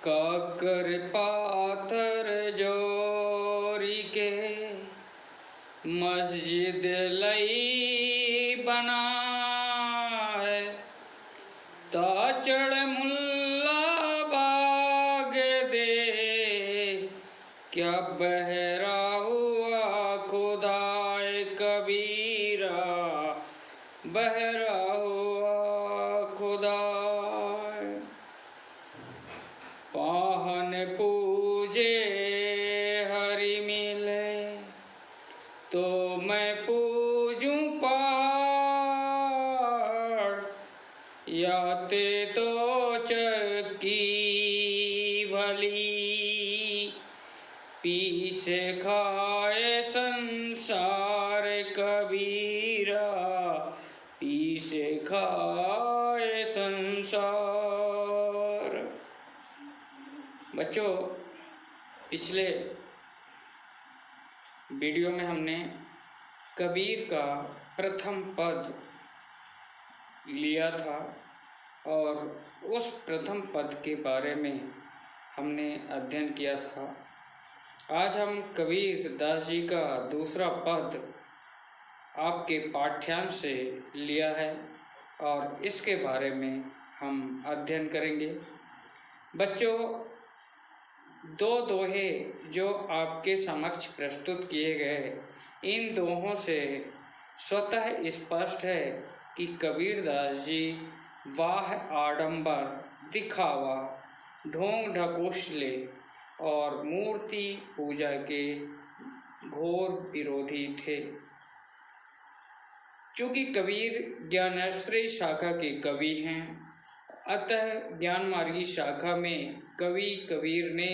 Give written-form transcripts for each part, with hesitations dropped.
काकर पाथर जोरी के मस्जिद लई बनाए, ताचड़ मुल्ला बाग दे क्या बहरा हुआ खुदाए कबीरा, बहरा हुआ खुदाए। पाहन पूजे हरि मिले तो मैं पूजूं पहाड़, याते तो चक्की भली पीसे खाए संसार कबीरा, पीसे खाए संसार। बच्चों, पिछले वीडियो में हमने कबीर का प्रथम पद लिया था और उस प्रथम पद के बारे में हमने अध्ययन किया था। आज हम कबीर दास जी का दूसरा पद आपके पाठ्यांश से लिया है और इसके बारे में हम अध्ययन करेंगे। बच्चों, दो दोहे जो आपके समक्ष प्रस्तुत किए गए, इन दोहों से स्वतः स्पष्ट है कि कबीरदास जी वाह आडंबर, दिखावा, ढोंग ढकोसले और मूर्ति पूजा के घोर विरोधी थे। चूँकि कबीर ज्ञानाश्रय शाखा के कवि हैं, अतः ज्ञान मार्गी शाखा में कवि कबीर ने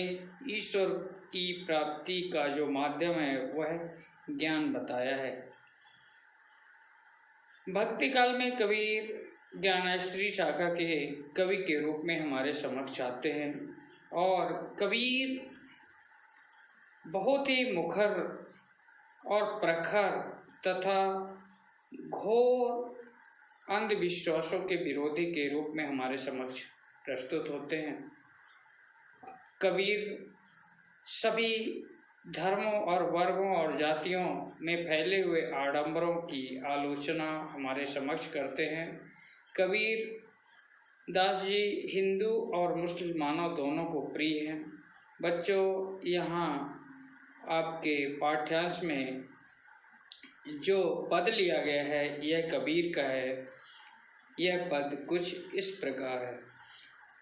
ईश्वर की प्राप्ति का जो माध्यम है वह ज्ञान बताया है। भक्ति काल में कबीर ज्ञानाश्रय शाखा के कवि के रूप में हमारे समक्ष आते हैं और कबीर बहुत ही मुखर और प्रखर तथा घोर अंधविश्वासों के विरोधी के रूप में हमारे समक्ष प्रस्तुत होते हैं। कबीर सभी धर्मों और वर्गों और जातियों में फैले हुए आडंबरों की आलोचना हमारे समक्ष करते हैं। कबीर दास जी हिंदू और मुसलमानों दोनों को प्रिय हैं। बच्चों, यहाँ आपके पाठ्यांश में जो पद लिया गया है यह कबीर का है। यह पद कुछ इस प्रकार है।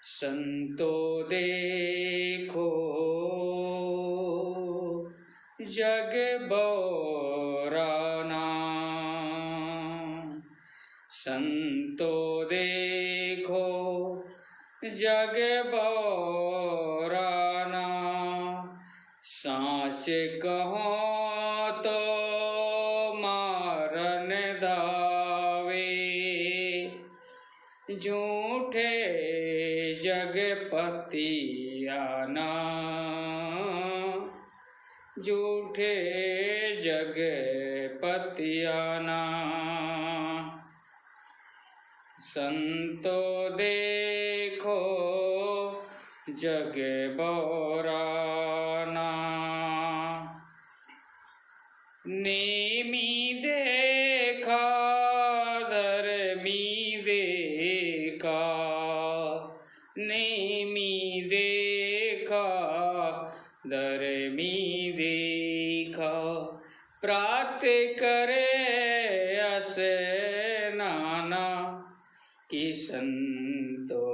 संतो देखो जग बौराना, संतो देखो जग बौराना, साँच कहो तो मारन दावे, झूठे जगपति आना, झूठे जगपति आना। संतो देखो जग बौराना, नेमी देखा धर्मी देखा, नेमी देखा धर्मी देखा, प्रात करे अस नाना, कि संतो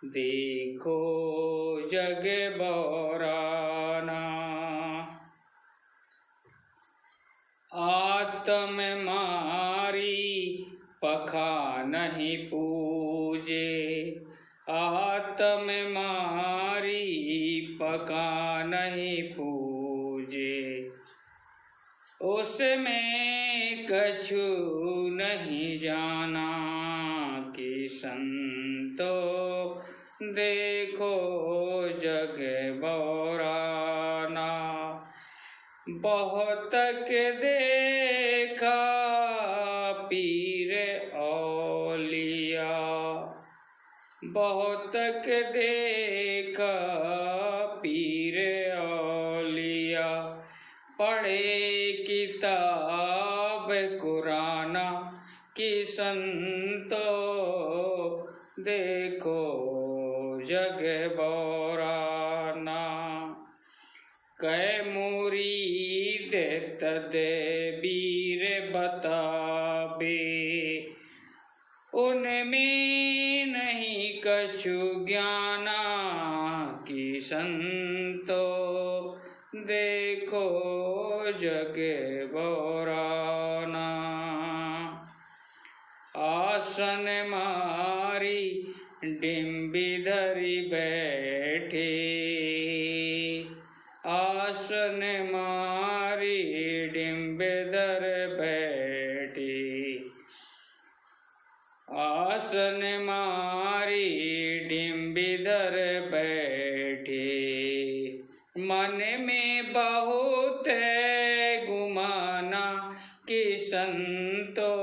देखो जग बौराना। आत्म मारी पखा नहीं पूजे, आत्म मारी पखा नहीं पूजे, उसमें कछु नहीं जाना, कि संतो देखो जग बौराना। बहुत देखा पीर औलिया, बहुत देखा पीर औलिया, पढ़े किताब कुराना की संतो, देखो जग बौराना। कै मुरीद तदबीर बताबे, उनमें नहीं कछु ज्ञाना की संतो, देखो जग बौराना। आसन मारी डिम्बी धरी बैठे, आसन मारी डिम्बी धर बैठे, आसन मारी डिम्बी धर बैठे। मन में बहुत गुमाना कि संतो,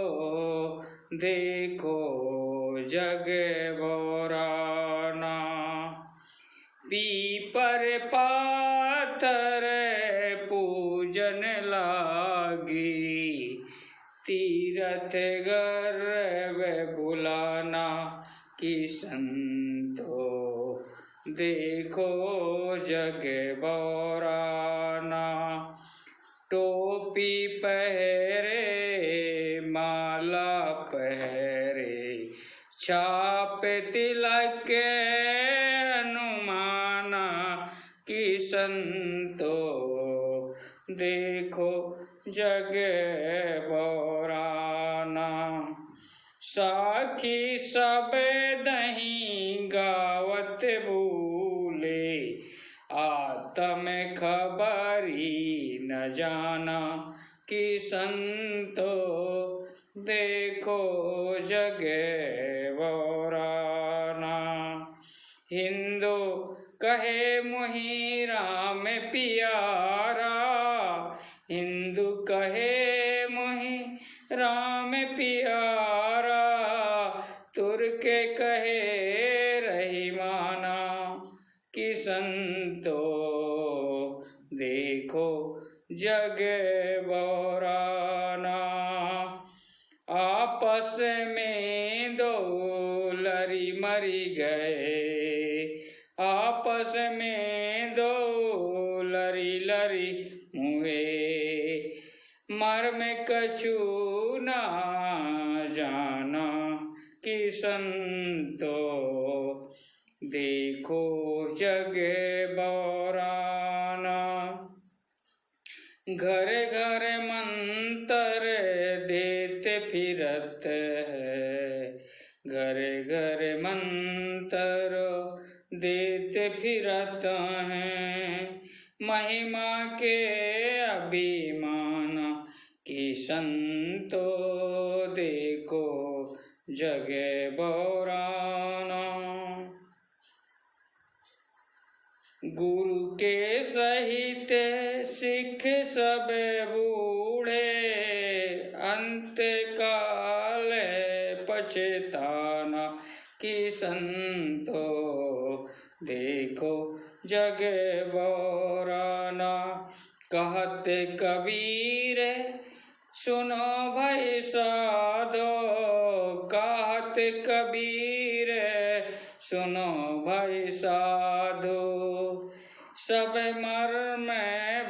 देखो जग बौराना। पीपर पाथर पूजन लागी, तीरथ गर्व बुलाना कि संतो, देखो जग बौराना। टोपी पहरे माला पहरे, छाप तिलक अनुमाना कि संतो, देखो जग बौराना। साखी सब दही गावत भूले, आत्म खबरी न जाना कि संतो, देखो जग बौराना। हिंदू कहे मुहि राम पियारा, हिंदू कहे मुहि राम पियारा, तुर्क कहे रहीमाना कि संतो, देखो जग बौराना। आपस में दो लरी मरी गए, आपस में दो लरी लरी मुए, मर्म कछु ना जाना कि संतो, देखो जग बौराना। घर घर मंतर देते फिरत है, घर घर मंतर देते फिरत हैं, महिमा के अभिमान कि संतो, देखो जग बौराना। गुरु के सहित सिख सब बूढ़े, अंत काल पछताना कि संतो, देखो जग बौराना। कहत कबीर सुनो भाई साधो, कहत कबीर सुनो भाई साधो, सब मर्म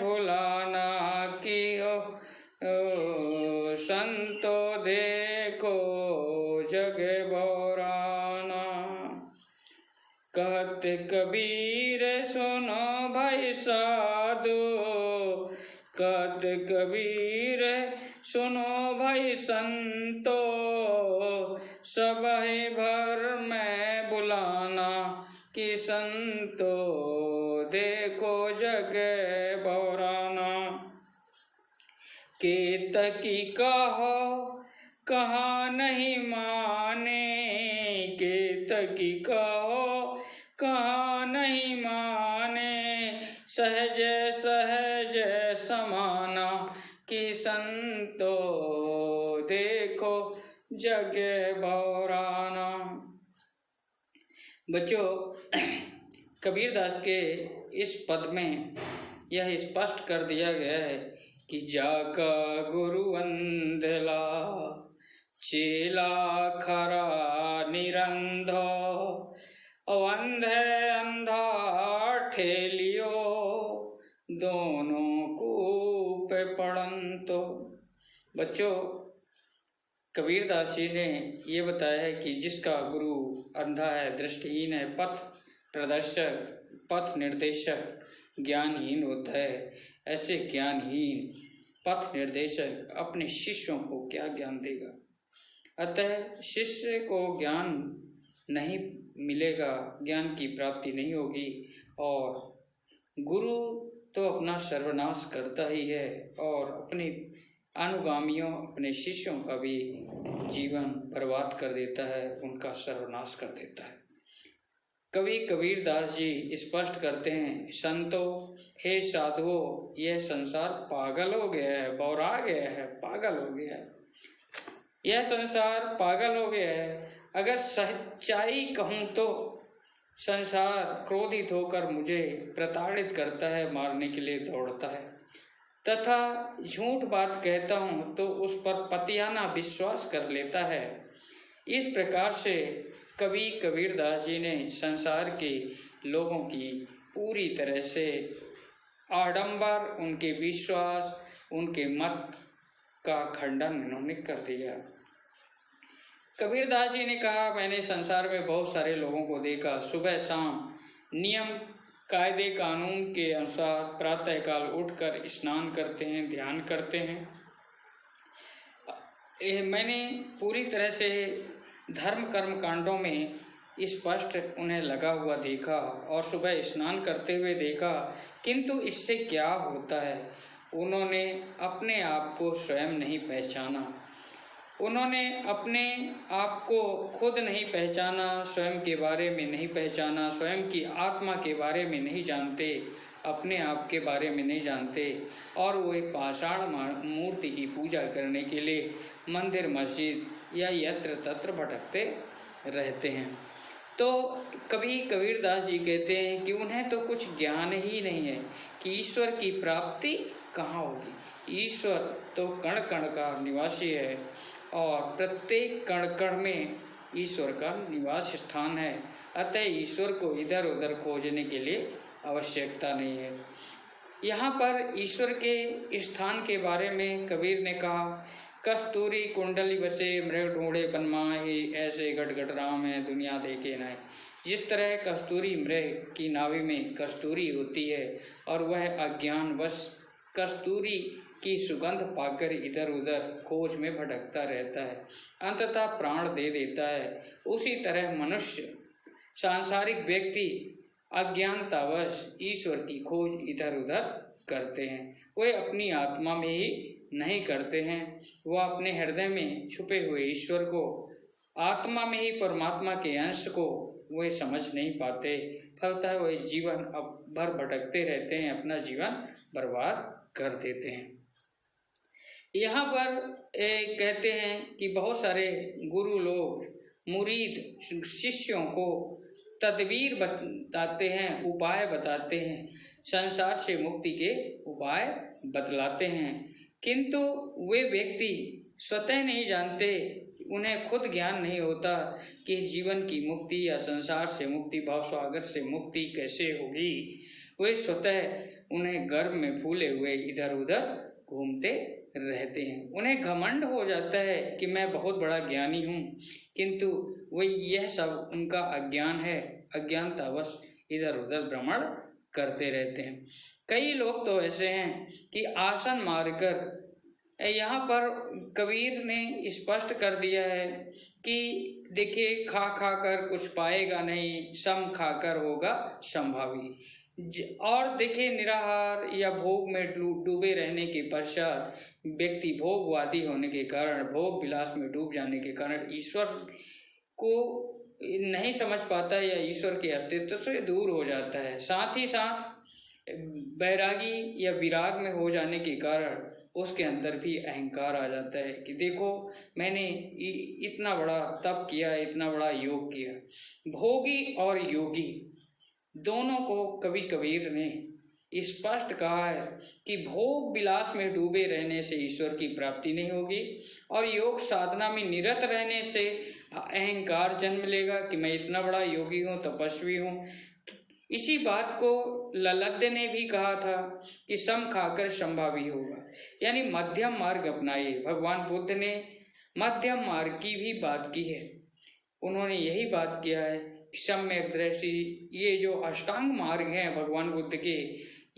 भुलाना कि संतो, देखो जग बौराना। कहत कबीर सुनो भाई साधो, कहत कबीर सुनो भाई संतो, सब भर में बुलाना कि संतो, देखो जग बौराना। केतकी कहो कहा नहीं माने, केतकी कहो कहा नहीं माने, सहज सहज समाना कि संतो, देखो जग बौराना। बच्चों, कबीरदास के इस पद में यह स्पष्ट कर दिया गया है कि जाका गुरु अंधला चेला खरा निरंधो अंधे अंधा ठेलियो दोनों कूप पड़ंतो। बच्चों, कबीरदास जी ने ये बताया है कि जिसका गुरु अंधा है, दृष्टिहीन है, पथ प्रदर्शक, पथ निर्देशक, ज्ञानहीन होता है, ऐसे ज्ञानहीन पथ निर्देशक अपने शिष्यों को क्या ज्ञान देगा। अतः शिष्य को ज्ञान नहीं मिलेगा, ज्ञान की प्राप्ति नहीं होगी, और गुरु तो अपना सर्वनाश करता ही है और अपने अनुगामियों, अपने शिष्यों का भी जीवन बर्बाद कर देता है, उनका सर्वनाश कर देता है। कवि कबीरदास जी स्पष्ट करते हैं, संतो हे साधुओं, यह संसार पागल हो गया है, बौरा गया है, पागल हो गया है, यह संसार पागल हो गया है। अगर सच्चाई कहूँ तो संसार क्रोधित होकर मुझे प्रताड़ित करता है, मारने के लिए दौड़ता है, तथा झूठ बात कहता हूँ तो उस पर पतियाना विश्वास कर लेता है। इस प्रकार से कवि कबीरदास जी ने संसार के लोगों की पूरी तरह से आडंबर, उनके विश्वास, उनके मत का खंडन उन्होंने कर दिया। कबीरदास जी ने कहा, मैंने संसार में बहुत सारे लोगों को देखा, सुबह शाम नियम कायदे कानून के अनुसार प्रातःकाल उठकर स्नान करते हैं, ध्यान करते हैं। मैंने पूरी तरह से धर्म कर्म कांडों में स्पष्ट उन्हें लगा हुआ देखा और सुबह स्नान करते हुए देखा, किंतु इससे क्या होता है, उन्होंने अपने आप को स्वयं नहीं पहचाना, उन्होंने अपने आप को खुद नहीं पहचाना, स्वयं के बारे में नहीं पहचाना, स्वयं की आत्मा के बारे में नहीं जानते, अपने आप के बारे में नहीं जानते, और वे पाषाण मूर्ति की पूजा करने के लिए मंदिर मस्जिद या यत्र तत्र भटकते रहते हैं। तो कभी कबीरदास जी कहते हैं कि उन्हें तो कुछ ज्ञान ही नहीं है कि ईश्वर की प्राप्ति कहाँ होगी। ईश्वर तो कण कण का निवासी है और प्रत्येक कण कण में ईश्वर का निवास स्थान है, अतः ईश्वर को इधर उधर खोजने के लिए आवश्यकता नहीं है। यहाँ पर ईश्वर के स्थान के बारे में कबीर ने कहा, कस्तूरी कुंडली बसे मृग ढूंढे बनमाही, ऐसे गट गट राम है दुनिया देखे न। जिस तरह कस्तूरी मृग की नाभि में कस्तूरी होती है और वह अज्ञानवश कस्तूरी की सुगंध पाकर इधर उधर खोज में भटकता रहता है, अंततः प्राण दे देता है, उसी तरह मनुष्य सांसारिक व्यक्ति अज्ञानतावश ईश्वर की खोज इधर उधर करते हैं। वे अपनी आत्मा में ही नहीं करते हैं, वह अपने हृदय में छुपे हुए ईश्वर को, आत्मा में ही परमात्मा के अंश को वे समझ नहीं पाते, फलतः वे जीवन अब भर भटकते रहते हैं, अपना जीवन बर्बाद कर देते हैं। यहाँ पर कहते हैं कि बहुत सारे गुरु लोग मुरीद शिष्यों को तदबीर बताते हैं, उपाय बताते हैं, संसार से मुक्ति के उपाय बतलाते हैं, किंतु वे व्यक्ति स्वतः नहीं जानते, उन्हें खुद ज्ञान नहीं होता कि जीवन की मुक्ति या संसार से मुक्ति, भावसागर से मुक्ति कैसे होगी। वे स्वतः उन्हें गर्भ में फूले हुए इधर उधर घूमते रहते हैं। उन्हें घमंड हो जाता है कि मैं बहुत बड़ा ज्ञानी हूँ, किंतु वह यह सब उनका अज्ञान है, अज्ञानतावश इधर उधर भ्रमण करते रहते हैं। कई लोग तो ऐसे हैं कि आसन मारकर, यहाँ पर कबीर ने स्पष्ट कर दिया है कि देखिए, खा खा कर कुछ पाएगा नहीं, सम खाकर होगा संभावी। और देखिए, निराहार या भोग में डूबे रहने के पश्चात व्यक्ति भोगवादी होने के कारण, भोग विलास में डूब जाने के कारण ईश्वर को नहीं समझ पाता या ईश्वर के अस्तित्व से दूर हो जाता है। साथ ही साथ बैरागी या विराग में हो जाने के कारण उसके अंदर भी अहंकार आ जाता है कि देखो, मैंने इतना बड़ा तप किया, इतना बड़ा योग किया। भोगी और योगी दोनों को कवि कबीर ने स्पष्ट कहा है कि भोग विलास में डूबे रहने से ईश्वर की प्राप्ति नहीं होगी और योग साधना में निरत रहने से अहंकार जन्म लेगा कि मैं इतना बड़ा योगी हूँ, तपस्वी हूँ। इसी बात को ललद्य ने भी कहा था कि सम खाकर संभावी होगा, यानी मध्यम मार्ग अपनाइए। भगवान बुद्ध ने मध्यम मार्ग की भी बात की है। उन्होंने यही बात किया है कि सम्यक दृष्टि, ये जो अष्टांग मार्ग हैं भगवान बुद्ध के,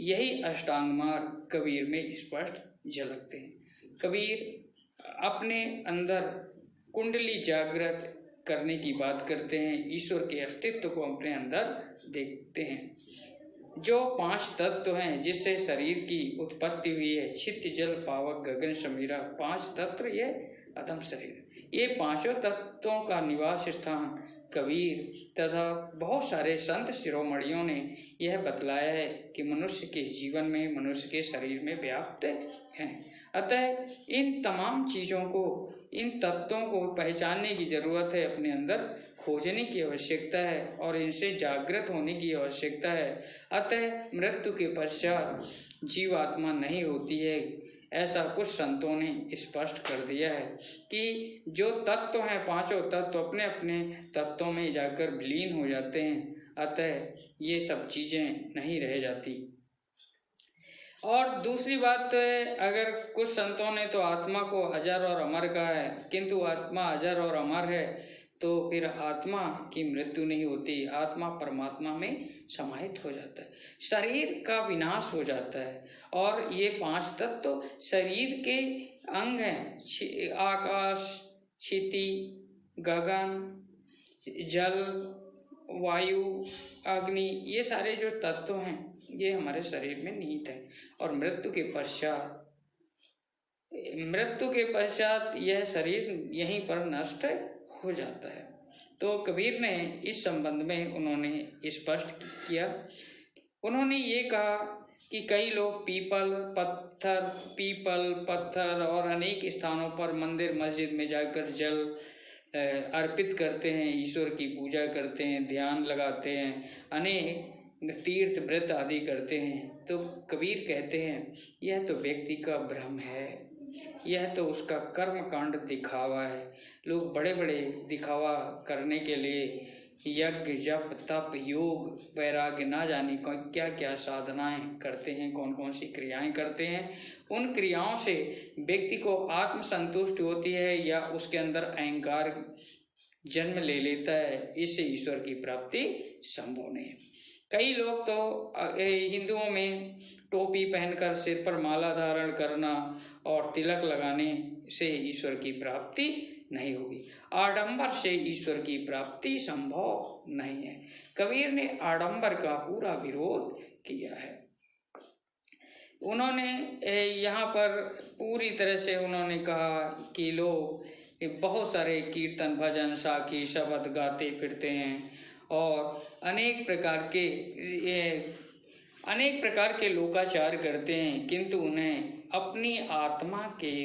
यही अष्टांग मार्ग कबीर में स्पष्ट झलकते हैं। कबीर अपने अंदर कुंडली जागृत करने की बात करते हैं, ईश्वर के अस्तित्व को अपने अंदर देखते हैं। जो 5 तत्व हैं जिससे शरीर की उत्पत्ति हुई है, छित जल पावक गगन समीरा, 5 तत्व, ये अधम शरीर, ये 5 तत्वों का निवास स्थान कबीर तथा बहुत सारे संत शिरोमणियों ने यह बतलाया है कि मनुष्य के जीवन में, मनुष्य के शरीर में व्याप्त हैं। अतः इन तमाम चीज़ों को, इन तत्वों को पहचानने की जरूरत है, अपने अंदर खोजने की आवश्यकता है और इनसे जागृत होने की आवश्यकता है। अतः मृत्यु के पश्चात जीवात्मा नहीं होती है, ऐसा कुछ संतों ने स्पष्ट कर दिया है कि जो तत्व हैं, 5 तत्व अपने अपने तत्वों में जाकर विलीन हो जाते हैं। अतः ये सब चीज़ें नहीं रह जाती। और दूसरी बात तो है, अगर कुछ संतों ने तो आत्मा को अजर और अमर कहा है, किंतु आत्मा अजर और अमर है तो फिर आत्मा की मृत्यु नहीं होती, आत्मा परमात्मा में समाहित हो जाता है, शरीर का विनाश हो जाता है। और ये 5 तत्व शरीर के अंग हैं, आकाश, क्षिति, गगन, जल, वायु, अग्नि, ये सारे जो तत्व हैं ये हमारे शरीर में निहित है। और मृत्यु के पश्चात यह शरीर यहीं पर नष्ट हो जाता है। तो कबीर ने इस संबंध में उन्होंने स्पष्ट किया। उन्होंने ये कहा कि कई लोग पीपल पत्थर और अनेक स्थानों पर मंदिर मस्जिद में जाकर जल अर्पित करते हैं, ईश्वर की पूजा करते हैं, ध्यान लगाते हैं, अनेक तीर्थ व्रत आदि करते हैं। तो कबीर कहते हैं यह तो व्यक्ति का भ्रम है, यह तो उसका कर्म कांड दिखावा है। लोग बड़े बड़े दिखावा करने के लिए यज्ञ, जप, तप, योग, वैराग्य, ना जाने क्या क्या साधनाएं करते हैं, कौन कौन सी क्रियाएं करते हैं। उन क्रियाओं से व्यक्ति को आत्मसंतुष्टि होती है या उसके अंदर अहंकार जन्म ले लेता है, इससे ईश्वर की प्राप्ति संभव नहीं है। कई लोग तो हिंदुओं में टोपी पहनकर सिर पर माला धारण करना और तिलक लगाने से ईश्वर की प्राप्ति नहीं होगी, आडंबर से ईश्वर की प्राप्ति संभव नहीं है। कबीर ने आडंबर का पूरा विरोध किया है। उन्होंने यहाँ पर पूरी तरह से उन्होंने कहा कि लोग बहुत सारे कीर्तन, भजन, साखी, शब्द गाते फिरते हैं और अनेक प्रकार के लोकाचार करते हैं, किंतु उन्हें अपनी आत्मा के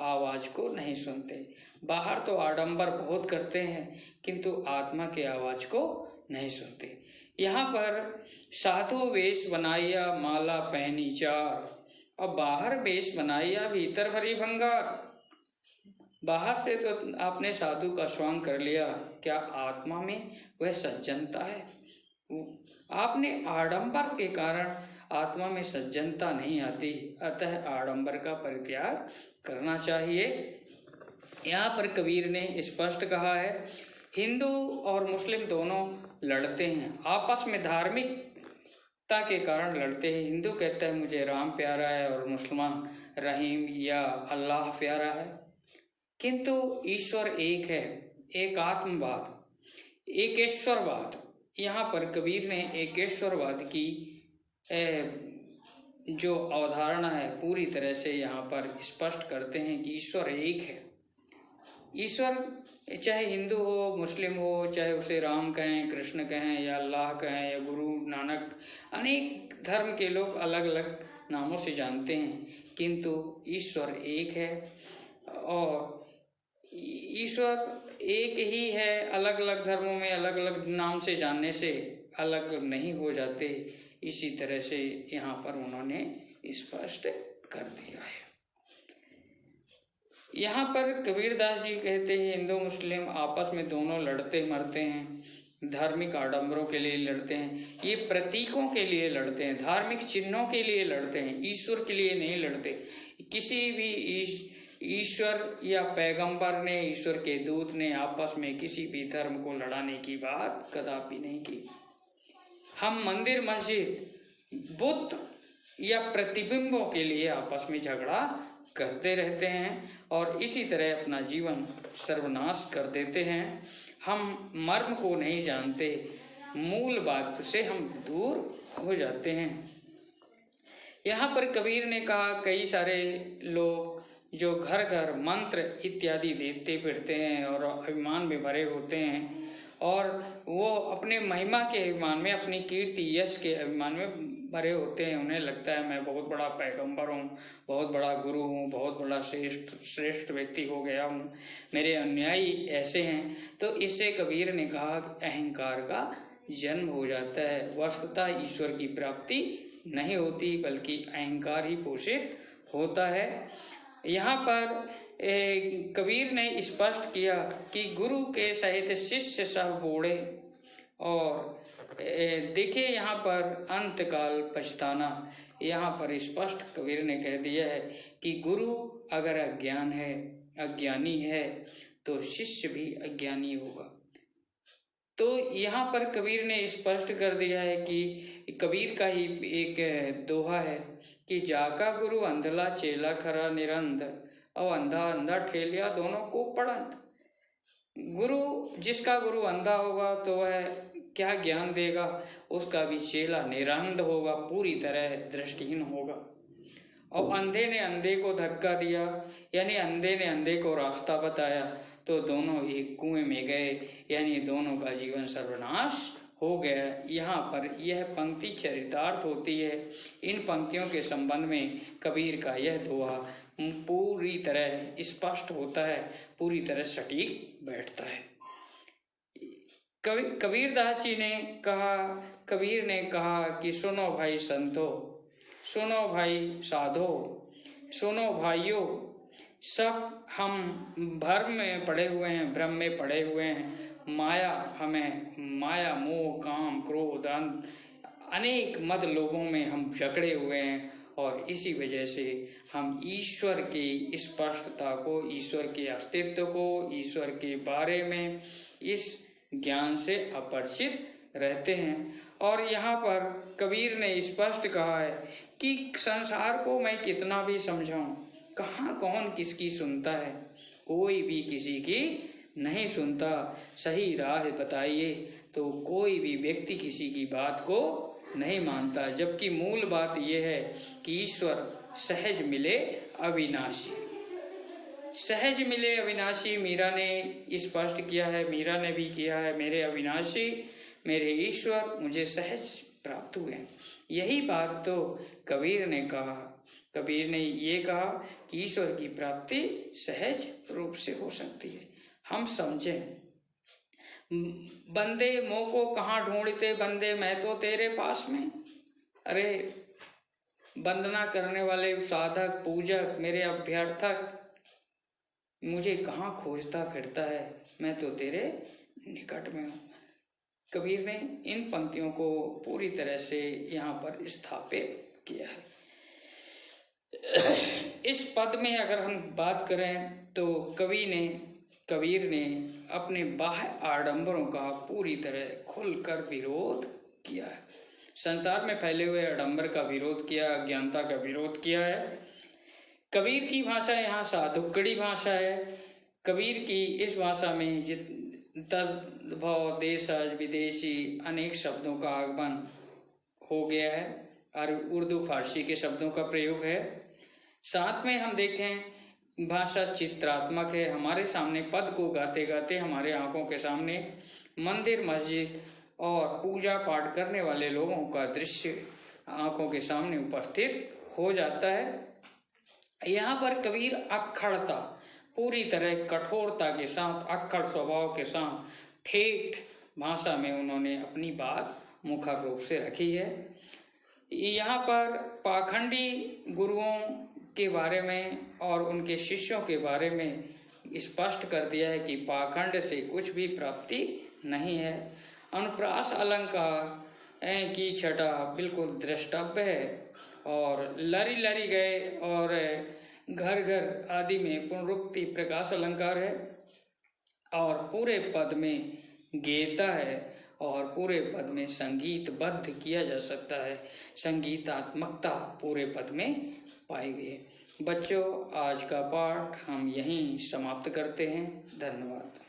आवाज को नहीं सुनते। बाहर तो आडंबर बहुत करते हैं किंतु आत्मा के आवाज को नहीं सुनते। यहाँ पर साधु वेश बनाइया माला पहनी चार, और बाहर वेश बनाइया भीतर भरी भंगार। बाहर से तो आपने साधु का स्वांग कर लिया, क्या आत्मा में वह सज्जनता है? आपने आडंबर के कारण आत्मा में सज्जनता नहीं आती, अतः आडंबर का परित्याग करना चाहिए। यहाँ पर कबीर ने स्पष्ट कहा है, हिंदू और मुस्लिम दोनों लड़ते हैं, आपस में धार्मिकता के कारण लड़ते हैं। हिंदू कहता है मुझे राम प्यारा है और मुसलमान रहीम या अल्लाह प्यारा है, किंतु ईश्वर एक है, एक आत्मवाद, एकेश्वरवाद। यहाँ पर कबीर ने एकेश्वरवाद की जो अवधारणा है पूरी तरह से यहाँ पर स्पष्ट करते हैं कि ईश्वर एक है। ईश्वर चाहे हिंदू हो, मुस्लिम हो, चाहे उसे राम कहें, कृष्ण कहें या अल्लाह कहें या गुरु नानक, अनेक धर्म के लोग अलग अलग नामों से जानते हैं, किंतु ईश्वर एक है। और ईश्वर एक ही है, अलग अलग धर्मों में अलग अलग नाम से जानने से अलग नहीं हो जाते, इसी तरह से यहाँ पर उन्होंने स्पष्ट कर दिया है। यहाँ पर कबीरदास जी कहते हैं हिंदू मुस्लिम आपस में दोनों लड़ते मरते हैं, धार्मिक आडंबरों के लिए लड़ते हैं, ये प्रतीकों के लिए लड़ते हैं, धार्मिक चिन्हों के लिए लड़ते हैं, ईश्वर के लिए नहीं लड़ते। किसी भी ईश्वर या पैगंबर ने, ईश्वर के दूत ने आपस में किसी भी धर्म को लड़ाने की बात कदापि नहीं की। हम मंदिर मस्जिद बुत या प्रतिबिंबों के लिए आपस में झगड़ा करते रहते हैं और इसी तरह अपना जीवन सर्वनाश कर देते हैं। हम मर्म को नहीं जानते, मूल बात से हम दूर हो जाते हैं। यहाँ पर कबीर ने कहा कई सारे लोग जो घर घर मंत्र इत्यादि देते फिरते हैं और अभिमान में भरे होते हैं और वो अपने महिमा के अभिमान में, अपनी कीर्ति यश के अभिमान में भरे होते हैं। उन्हें लगता है मैं बहुत बड़ा पैगंबर हूँ, बहुत बड़ा गुरु हूँ, बहुत बड़ा श्रेष्ठ व्यक्ति हो गया हूँ, मेरे अनुयायी ऐसे हैं। तो इससे कबीर ने कहा अहंकार का जन्म हो जाता है। वस्तुतः ईश्वर की प्राप्ति नहीं होती बल्कि अहंकार ही पोषित होता है। यहाँ पर कबीर ने स्पष्ट किया कि गुरु के सहित शिष्य सब बूढ़े, और देखिए यहाँ पर अंतकाल पछताना। यहाँ पर स्पष्ट कबीर ने कह दिया है कि गुरु अगर अज्ञानी है तो शिष्य भी अज्ञानी होगा। तो यहाँ पर कबीर ने स्पष्ट कर दिया है कि कबीर का ही एक दोहा है कि जाका गुरु अंधला चेला खरा निरंध, और अंधा अंधा ठेलिया दोनों को पढ़ंत। जिसका गुरु अंधा होगा तो वह क्या ज्ञान देगा, उसका भी चेला निरंध होगा, पूरी तरह दृष्टिहीन होगा। और अंधे ने अंधे को धक्का दिया, यानी अंधे ने अंधे को रास्ता बताया, तो दोनों ही कुएं में गए, यानी दोनों का जीवन सर्वनाश हो गया। यहाँ पर यह पंक्ति चरितार्थ होती है। इन पंक्तियों के संबंध में कबीर का यह दोहा पूरी तरह स्पष्ट होता है, पूरी तरह सटीक बैठता है। कबीरदास जी ने कहा, कबीर ने कहा कि सुनो भाई संतो, सुनो भाई साधो, सुनो भाइयों, सब हम भ्रम में पड़े हुए हैं, भ्रम में पड़े हुए हैं। माया मोह काम क्रोध अनेक मद लोगों में हम जकड़े हुए हैं और इसी वजह से हम ईश्वर की स्पष्टता को, ईश्वर के अस्तित्व को, ईश्वर के बारे में इस ज्ञान से अपरिचित रहते हैं। और यहाँ पर कबीर ने स्पष्ट कहा है कि संसार को मैं कितना भी समझाऊं, कहाँ कौन किसकी सुनता है, कोई भी किसी की नहीं सुनता। सही राह बताइए तो कोई भी व्यक्ति किसी की बात को नहीं मानता, जबकि मूल बात यह है कि ईश्वर सहज मिले अविनाशी, सहज मिले अविनाशी। मीरा ने स्पष्ट किया है, मीरा ने भी किया है, मेरे अविनाशी मेरे ईश्वर मुझे सहज प्राप्त हुए। यही बात तो कबीर ने कहा। कबीर ने ये कहा कि ईश्वर की प्राप्ति सहज रूप से हो सकती है। हम समझें, बंदे मोह को कहाँ ढूंढते बंदे, मैं तो तेरे पास में। अरे वंदना करने वाले साधक पूजक, मेरे अभ्यर्थक मुझे कहाँ खोजता फिरता है, मैं तो तेरे निकट में हूँ। कबीर ने इन पंक्तियों को पूरी तरह से यहाँ पर स्थापित किया है। इस पद में अगर हम बात करें तो कबीर ने अपने बाह्य आडंबरों का पूरी तरह खुलकर विरोध किया है। संसार में फैले हुए आडंबर का विरोध किया, अज्ञानता का विरोध किया है। कबीर की भाषा यहाँ साधुकड़ी भाषा है। कबीर की इस भाषा में तद्भव देशज विदेशी अनेक शब्दों का आगमन हो गया है और उर्दू फारसी के शब्दों का प्रयोग है। साथ में हम देखें भाषा चित्रात्मक है। हमारे सामने पद को गाते गाते हमारे आंखों के सामने मंदिर मस्जिद और पूजा पाठ करने वाले लोगों का दृश्य आंखों के सामने उपस्थित हो जाता है। यहाँ पर कबीर अक्खड़ता, पूरी तरह कठोरता के साथ, अक्खड़ स्वभाव के साथ ठेठ भाषा में उन्होंने अपनी बात मुखर रूप से रखी है। यहाँ पर पाखंडी गुरुओं के बारे में और उनके शिष्यों के बारे में स्पष्ट कर दिया है कि पाखंड से कुछ भी प्राप्ति नहीं है। अनुप्रास अलंकार की छटा बिल्कुल द्रष्टव्य है और लरी लरी गए और घर घर आदि में पुनरुक्ति प्रकाश अलंकार है और पूरे पद में गेयता है और पूरे पद में संगीतबद्ध किया जा सकता है। संगीतात्मकता पूरे पद में पाई गई है। बच्चों, आज का पाठ हम यहीं समाप्त करते हैं। धन्यवाद।